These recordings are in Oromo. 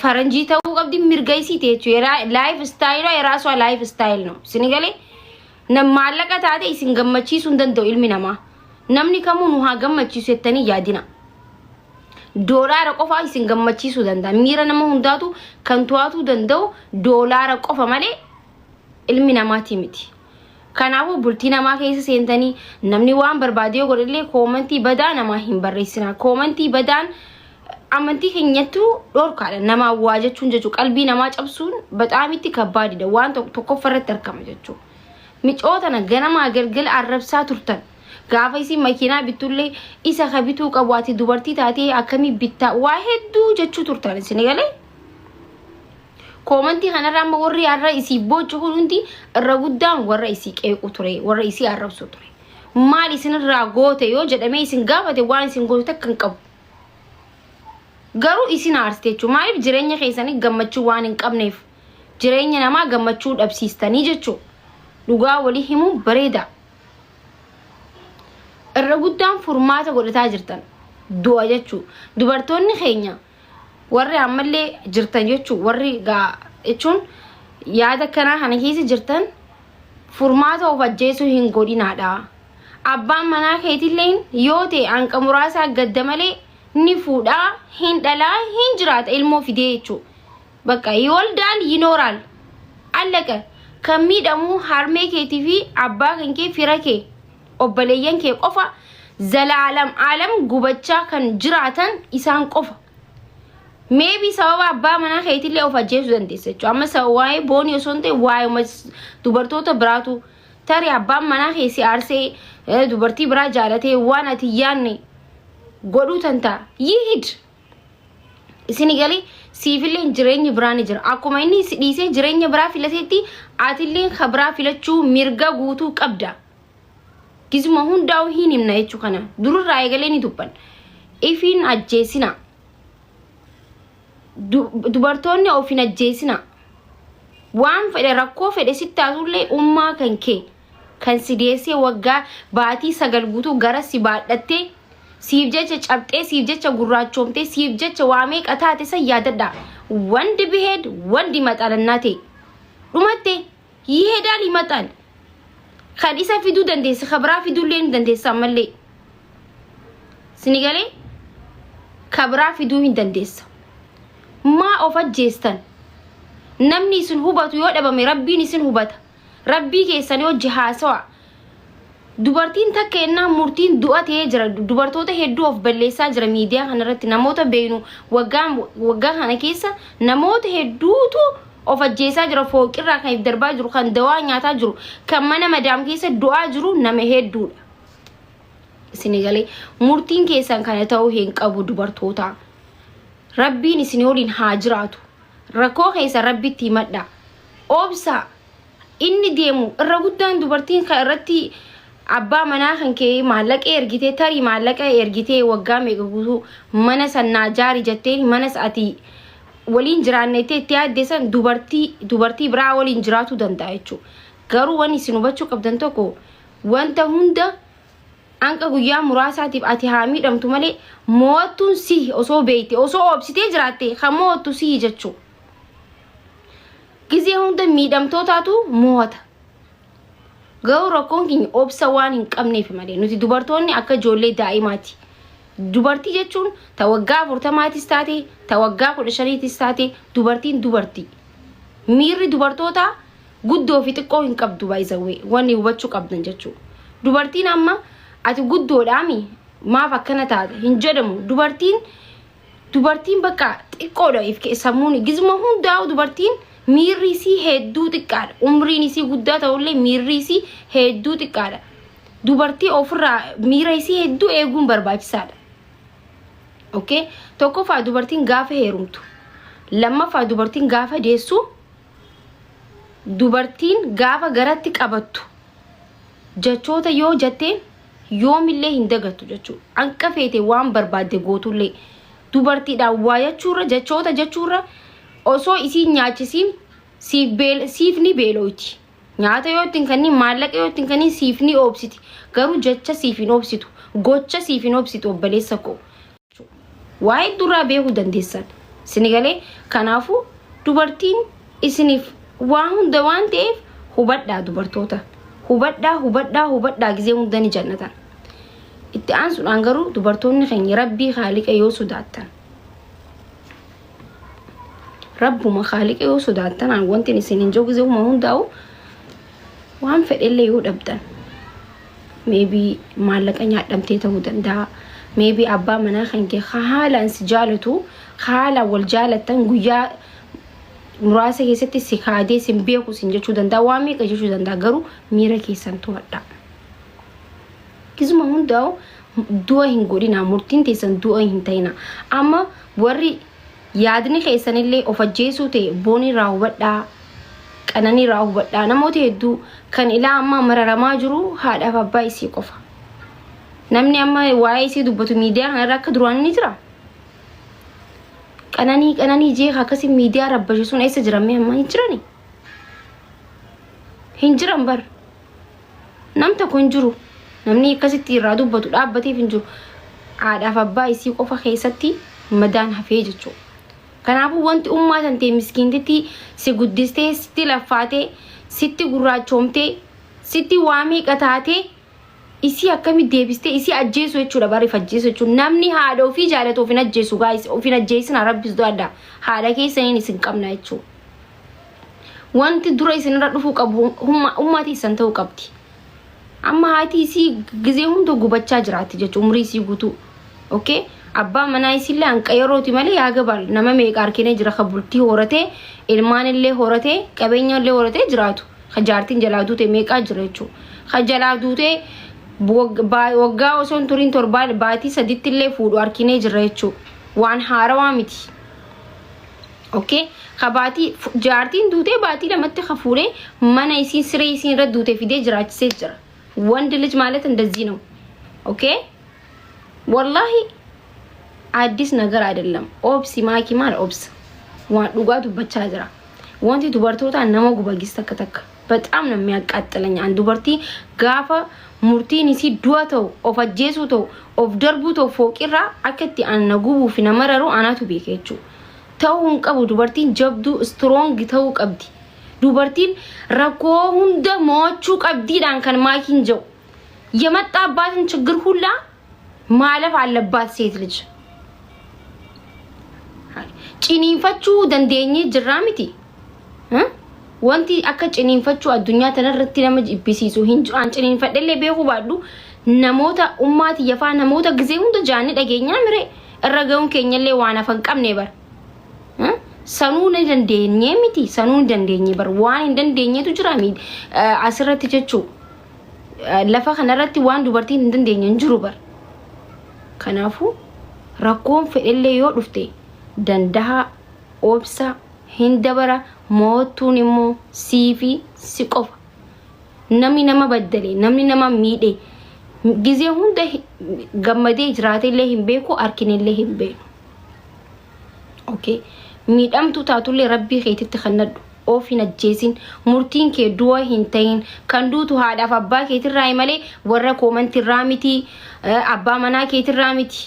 faranjii ta'uu qabdi mirgaysite jechuudha life style yeraaso life style no sinigale nam maallaqa taate isin gammachiisuu danda'u ilmi namaa namni kamuu nu haa gammachiisu jettanii yaadina doolaara qofa isin gammachiisuu danda'a miira nama hundaatu kan to'atu danda'u doolaara qofa malee ilmi namaati miti kanaafuu bultii namaa keessa seentanii namni waan barbaade yoo godhillee koomentii badaa namaa hin barreessina koomentii badaan amantii keenyattu dhorkaadha nama waa jechuun jechuu qalbii namaa cabsuun bataamitti kabbaadidha waan tokko farratti argama jechuu micootana ganama galgal arrabsaa turtan gaafa isin makiinaa bitullee isa kabituu qabaati dubartii taatee akkamii bittaa waa hedduu jechuu turtan isin galee koomentii kanarraa amma warri arra isii bocu hundi irra guddaan warra isii qeequ ture warra isii arrabsu ture maal isinirraa goote yoo jedhamee isin gaafate waan isin goote kan qabu garuu isin aarste jechuun maaliif jireenya keessanii gammachuu waan hin qabneef jireenya namaa gammachuu dhabsiistanii jechuun dhugaa walii himuu bareeda irra guddaan furmaata godhataa jirtan du'a jechuun dubartoonni keenya warri ammallee jirtan jechuun warri jechuun yaada kanaa kana keessa jirtan furmaata of ajjeesuu hin godhinaadha abbaan manaa keetillee yoo ta'e hanqa muraasaa gadda malee ni fuudha hin dhalaa hin jiraata ilmoo fidee jechuudha bakka yooldaal yinooraal allaqa kan miidhamu harmee keetii fi abbaa kan kee fira kee obboleeyyan kee qofa zalaalam alam gubachaa kan jiraatan isaan qofa maybe sababa abbaa manaa keetillee of ajjeesuu dandeessa jechuudha amma sababa waa'ee boonii osoo hin ta'e waa'ee dubartoota biraatu tarii abbaan manaa keessi aarsee dubartii biraa jaalatee waan ati yaanne godhu tanta yihid isini gali siifillee jireenya biraan jira akkuma inni dhiisee jireenya biraa filateetti atillee khabraa filachuu mirga guutuu qabda gizuma hundaa'u hin himna jechuu kana dururraa eegalee ni dubban ifiin ajjeesina dubartoonni ofiin ajjeesina waan fedhe rakkoo fedhe sittaatullee ummaa kan kee kan sideessee waggaa baatii 9 guutuu gara si baadhattee siif jecha cabxee siif jecha gurraachoomtee siif jecha waamee qataate san yaadadha wandi biheed wandi maxalannaate dhumatte yiheedaan himaxal kan isa fiduu dandeessa kabraa fiduullee hin dandeessa ammallee sinigalee kabraa fiduu hin dandeessa maa of ajjeestan namni isin hubatu yoo dhabame rabbiin isin hubata rabbii keessan yoo jihaasawa dubartiin takka ennaa murtiin du'a ta'ee jira dubartoota hedduu of balleessaa jira miidiyaa kanarratti namoota beenu waggaa kana keessa namoota hedduutu of ajjeesaa jira fooqirraa kan darbaa jiru kan dawaa nyaataa jiru kan mana madaam keessa du'aa jiru nama hedduudha isinigalee murtiin keessan kana ta'uu hin qabu dubartoota rabbiin isin waliin haa jiraatu rakkoo keessa rabbitti himadha obsa inni deemu irra guddaan dubartiin kan irratti abbaa manaa kan kee maallaqa ergitee tarii maallaqa ergitee waggaa meeqa guutuu mana sannaa jaari jettee mana ati waliin jiraannettee itti yaaddeessan dubartii biraa waliin jiraatu danda'a jechuudha garuu waan isin hubachuu qabdan tokko wanta hunda anqa guyyaa muraasaatiif ati haa miidhamtu malee mo'attuun si osoo beeyte osoo obsitee jiraatte kan mo'attu si jechuudha gizee hunda miidhamtootaatu mo'ata garuu rakkoon keenya obsa waan hin qabneef malee nuti dubartoonni akka ijoollee daa'imaati dubartii jechuun ta waggaa 40maatis taate ta waggaa 15tis taate dubartiin dubartii miirri dubartoota guddoo fi xiqqoo hin qabdu baay'isawee wanni hubachuu qabdan jechuudha dubartiin amma ati guddoodhaami maaf akkana taate hin jedhamu dubartiin bakka xiqqoodha if sammuun gizuma hundaa'u dubartiin miirri isii hedduu xiqqaadha umriin isii guddaa ta'ullee miirri isii hedduu xiqqaadha dubartii ofirraa miira isii hedduu eeguun barbaachisaadha okay tokkoffaa dubartiin gaafa heerumtu lammaffaa dubartiin gaafa deessu dubartiin gaafa garatti qabattu jechoota yoo jetteen yoomillee hin dagattu jechuudha anqa feete waan barbaadde gootullee dubartiidhaan waa jechuurra osoo isiin nyaachisiin siif ni beelooyti nyaata yoo ittiin kanniin maallaqa yoo ittiin kanniin siif ni oobsiti garuu jecha siif hin oobsitu gocha siif hin oobsitu obboleessa koo waa hedduurraa beekuu dandeessan Sinigalee kanaafu dubartiin isiniif waan hunda waan ta'eef hubadhaa dubartoota. Hubadhaa gizee hunda ni jannatan. Itti aansuudhaan garuu dubartoonni keenya rabbii Haaliqa yoo sodaattan. Rabbuma Haaliqa yoo sodaattan wanti isiniin jiru gizee hundaa'u waan fedhellee yoo dhabdan. Maybe maallaqa nyaadhamtee ta'uu danda'a. Maybe abbaa manaa kan kee haalaan si jaalatu, haalaan wal jaalattan guyyaa muraasa keessatti si kaadee sin beeku sin jechuu danda'a. Waan meeqa jechuu danda'a garuu miira keessan to'adhaa. Gizuma hundaa'u du'a hin godhina, murtiin teessan du'a hin ta'ina. Amma warri yaadni keessanillee of ajjeesuu ta'e boonii irraa hubadhaa, qananii irraa hubadhaa. Namoota hedduu kan ilaa amma mararamaa jiru haadhaaf abbaa isii qofa. Namni amma waa'ee isii dubbatu miidiyaa kanarra akka duraan ni jira. Qananii jeeqa akkasii miidiyaa rabbashe sun eessa jiramee amma hin jirani? Hin jiran bar. Nam tokko hin jiru. Namni akkasitti irraa dubbatu dhaabbateef hin jiru. Haadhaaf abbaa isii qofa keessatti madaan hafee jechuudha. Kanaafuu wanti ummaa san ta'e miskiintitti si guddistee, sitti laffaatee, sitti gurraachoomtee, sitti waa meeqa taatee isi akkami deebistee isi ajjeesu jechuudha. Bari ajjeesu jechuudha. Namni haadha ofii jaalatu ofin ajjeesu gaayis ofin ajjeesina rabbis do'adda. Haadha keessaniin isin qabna jechuudha. Wanti dura isinirra dhufuu qabu ummaati isan ta'uu qabdi. Amma haati isii gizee hunda gubachaa jiraatti jechuudha. Umrii isii guutuu. Okay? Abbaa manaa isillee hanqa yerooti malee yaa gabal nama meeqa arkinee jira ka bultii horatee, ilmaan illee horatee, qabeenya illee horatee jiraatu. Ka jaartiin jalaa duute meeqaa jira jechuudha. Ka jalaa duute waggaa osoo hin turin torbaa baatii sadiitti illee fuudhu arkinee jira jechuudha. Waan haarawaa miti. Okay? Ka baatii jaartiin duute baatii lamatti ka fuudhee mana isiin siree isiin irra duute fidee jiraachisee jira. Wandi ልጅ ማለት እንደዚህ ነው. Okay? ወላሂ አዲስ ነገር አይደለም። ኦብሲ ማኪ ማል ኦብስ ዋን ዱጋቱ ብቻ ጅራ ወንቲ ዱበርቶታ ነሞ ጉበጊስ ተከተክ በጣም ነው የሚያቃጥለኝ። አንድ ዱበርቲ ጋፋ ሙርቲን ሲ ዱዋተው ኦፍ አጀሱተው ኦፍ ደርቡተው ፎቂራ አከቲ አነጉቡ ፊነመረሩ አናቱ ቤከቹ ተውን ቀቡ ዱበርቲን ጀብዱ ስትሮንግ ተው ቀብዲ ዱበርቲን ረኮ ሁንደ ሞቹ ቀብዲ ዳን ከን ማኪን ጀው የመጣባትን ችግር ሁላ ማለፍ አለባት ሴት ልጅ። ጭኒንፈቹ ደንዴኝ ጅራሚቲ ወንቲ አከ ጭኒንፈቹ አዱኛ ተነረቲ ለምጅ ቢሲሱ ሂንጁ አንጭኒን ፈደለ ቤሁ ባዱ ነሞታ ኡማት የፋ ነሞታ ጊዜ ሁንደ ጃኒ ደገኛ ምሬ እረገውን ከኘለ ዋና ፈንቀም ነበር ሰኑን ደንዴኝ ሚቲ ሰኑን ደንዴኝ በር ዋን ደንዴኝቱ ጅራሚ አስረት ጀቹ ለፋ ከነረቲ ዋን ዱበርቲን ደንዴኝ እንጅሩ በር ከናፉ ረኮን ፈደለ ዮ ዱፍቴ dandaha obsa hindabara mootuun immoo siifi si qofa. Namni nama baddale, namni nama miidhe gizee hunda gammadee jiraate illee hin beeku, arkin illee hin beeku. Okay? Miidhamtu taatullee rabbii keetitti kannadhu. Of hin ajjeesin, murtiin kee du'a hin ta'in, kan duutu haadhaaf abbaa keetirraa malee warra koomantirraa miti, abbaa manaa keetirraa miti.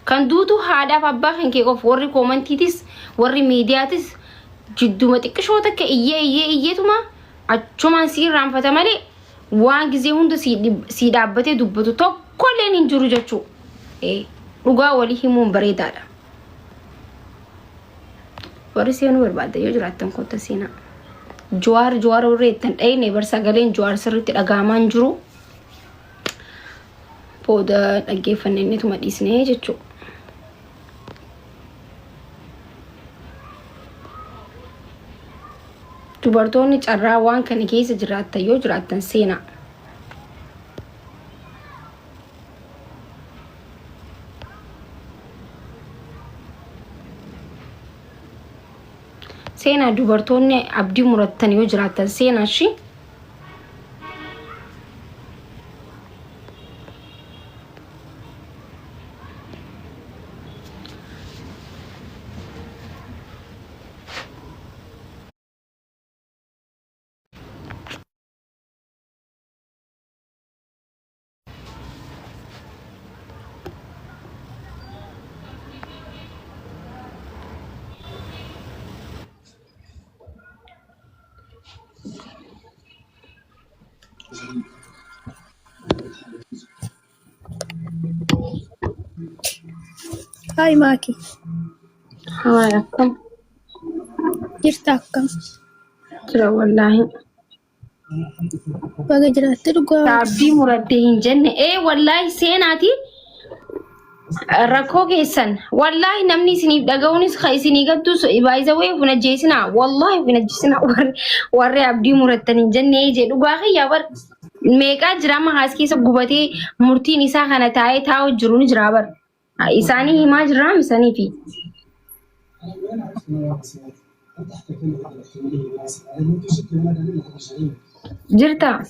Kan duutu haadhaaf abbaa kan kee qof warri koomantiitis warri miidiyaatis jidduma xiqqishoo takka iyyeetuma achumaan si irraanfata malee waan gizee hunda si dhaabbatee dubbatu tokkolleen hin jiru jechuu. Dhugaa walii himuun bareedaadha. Warri seenuu barbaadda yoo jiraattan kotta seenaa. Jawaar warreettan dhayne barsagaleen jawaar sirriitti dhagaamaan jiru. Booda dhaggeeffanneenituma dhiisnee jechuu. Dubartoonni carraa waan kana keessa jiraattan yoo jiraattan seenaa. Seenaa dubartoonni abdii murattan yoo jiraattan seenaa shi. هاي ماكي هاي أكم جرتاكم ترى والله بقى جرات تلقوا تعبدي مردين جنة إيه والله سيناتي ركوك إنسان والله نمني سنيب دعوني سخيسني قدو بايزاوي فنجيسنا والله فنجيسنا ور عبدي مردين جنة يجي لقاخي يا بر ميكا جرام هاسكي سب قبتي مرتي نساء خنا تاي تاو جروني جرابر إساني ما جرام إساني في جرتا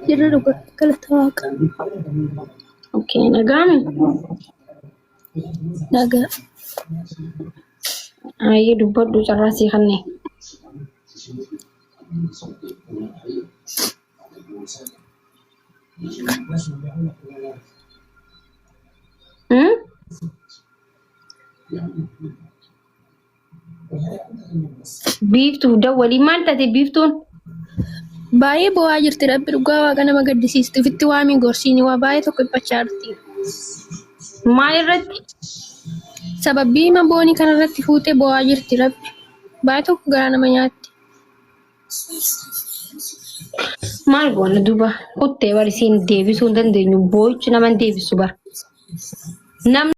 جرلقوا كلت هواك اوكي نقام ناقا اي دبدو راسي خني بيفتو دولي ما انت بيفتون باي بواجر تربي رقوا وانا ما قد سيستو في التوامي قرشيني وباي توقف بشارتي ما يرد سبب ما بوني كان رتي فوتي بواجر تربي باي توقف قرانا مياتي ما يبغون دوبا كنت ورسين ديفيس وندن دينو بويتش نمان ديفيس سوبر نم